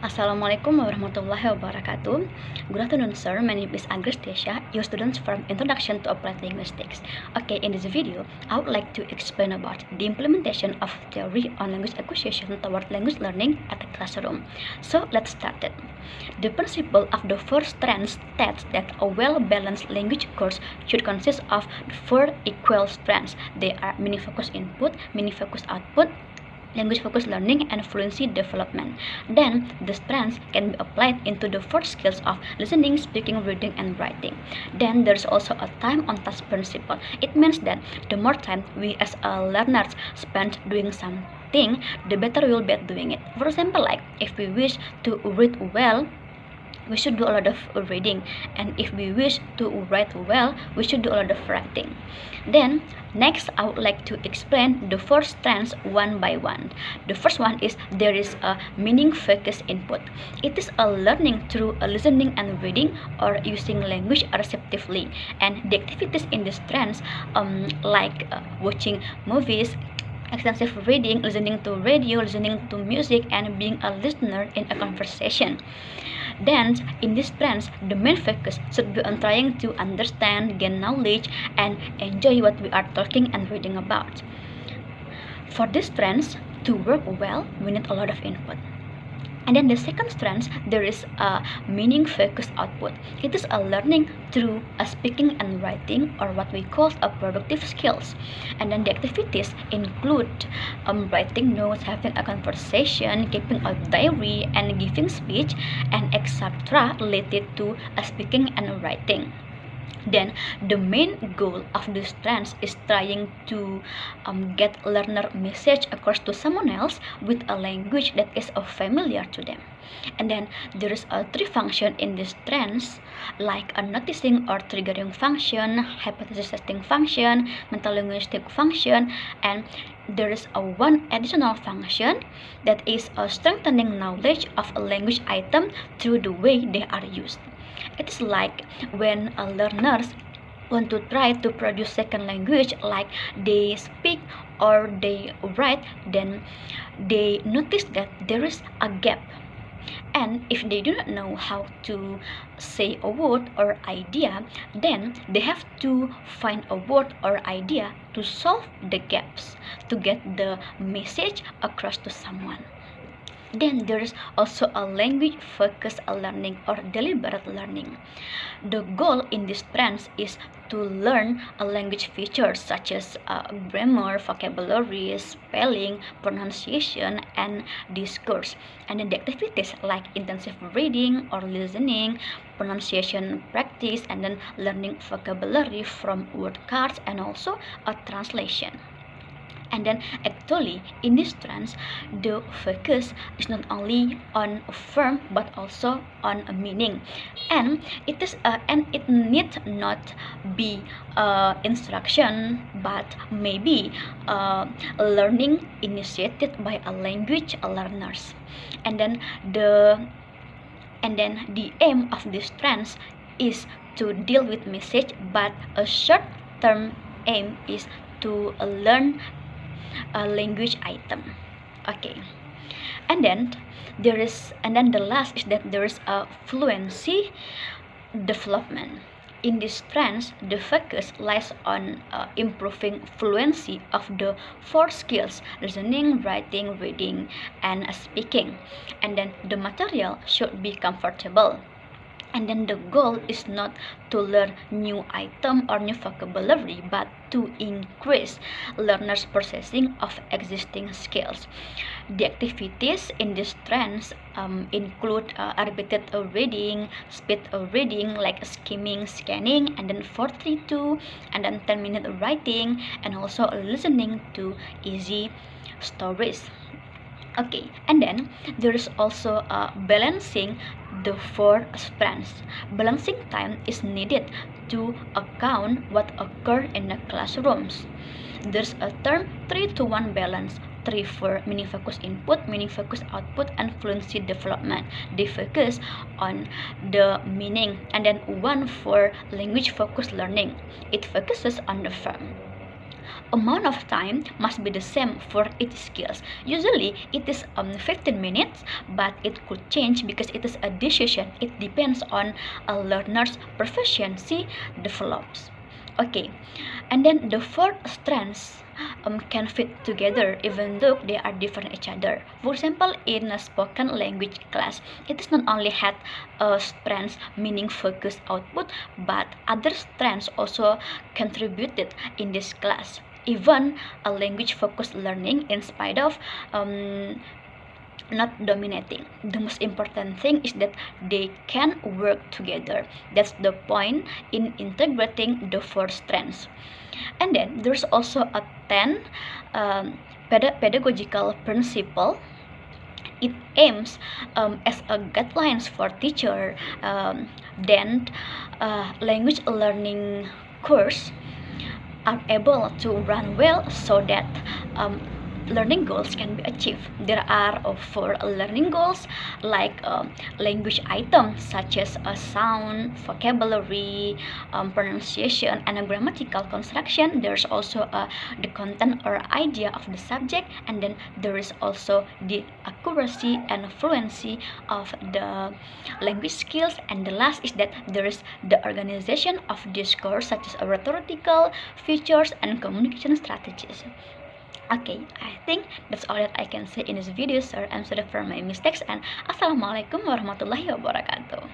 Assalamualaikum warahmatullahi wabarakatuh. Good afternoon, sir. My name is Agristasia, your student from Introduction to Applied Linguistics. Okay, in this video, I would like to explain about the implementation of theory on language acquisition toward language learning at the classroom. So, let's start it. The principle of the first strand states that a well-balanced language course should consist of four equal strands. They are meaning focused input, meaning focused output, language focused learning, and fluency development. Then the strands can be applied into the four skills of listening, speaking, reading, and writing. Then there's also a time on task principle. It means that the more time we as learners spend doing something, the better we will be at doing it. For example, like if we wish to read well, we should do a lot of reading, and if we wish to write well, we should do a lot of writing. Then next, I would like to explain the four strands one by one. The first one is there is a meaning focused input. It is a learning through a listening and reading or using language receptively, and the activities in the strands like watching movies, extensive reading, listening to radio, listening to music, and being a listener in a conversation. Then, in these strands, the main focus should be on trying to understand, gain knowledge, and enjoy what we are talking and reading about. For these strands to work well, we need a lot of input. And then the second strand, there is a meaning focused output. It is a learning through a speaking and writing, or what we call a productive skills. And then the activities include writing notes, having a conversation, keeping a diary, and giving speech, and etc. related to speaking and writing. Then the main goal of the strands is trying to get learner message across to someone else with a language that is familiar to them. And then there is a three function in the strands, like a noticing or triggering function, hypothesis testing function, mental linguistic function, and there is a one additional function that is a strengthening knowledge of a language item through the way they are used. It is like when learners want to try to produce second language, like they speak or they write, then they notice that there is a gap. And if they do not know how to say a word or idea, then they have to find a word or idea to solve the gaps, to get the message across to someone. Then there is also a language focused learning or deliberate learning. The goal in this strands is to learn a language features such as grammar, vocabulary, spelling, pronunciation, and discourse. And then the activities like intensive reading or listening, pronunciation practice, and then learning vocabulary from word cards, and also a translation. And then actually in this strands, the focus is not only on a form but also on a meaning, and it need not be instruction, but maybe learning initiated by a language learners. And then the aim of this strands is to deal with message, but a short term aim is to learn a language item. Okay, and then the last is that there is a fluency development. In these strands, the focus lies on improving fluency of the four skills: listening, writing, reading, and speaking. And then the material should be comfortable. And then the goal is not to learn new item or new vocabulary, but to increase learners' processing of existing skills. The activities in these strands include repeated reading, speed reading like skimming, scanning, and then 432, and then 10-minute writing, and also listening to easy stories. Okay, and then there is also balancing the four strands. Balancing time is needed to account what occur in the classrooms. There's a term 3-to-1 balance. 3 for meaning focused input, meaning focused output, and fluency development. They focus on the meaning. And then 1 for language focused learning. It focuses on the form. amount of time must be the same for each skills. Usually it is 15 minutes, but it could change because it is a decision. It depends on a learner's proficiency develops. Okay, and then the four strengths can fit together even though they are different each other. For example, in a spoken language class, it is not only had strengths meaning focused output, but other strengths also contributed in this class. Even a language focused learning in spite of not dominating. The most important thing is that they can work together. That's the point in integrating the four strengths. And then there's also a 10 pedagogical principle. It aims as a guidelines for teacher. Then language learning course are able to run well so that learning goals can be achieved. There are four learning goals like language items such as sound, vocabulary, pronunciation, and a grammatical construction. There's also the content or idea of the subject, and then there is also the accuracy and fluency of the language skills. And the last is that there is the organization of discourse such as rhetorical features and communication strategies. Okay, I think that's all that I can say in this video, sir. I'm sorry for my mistakes, and assalamualaikum warahmatullahi wabarakatuh.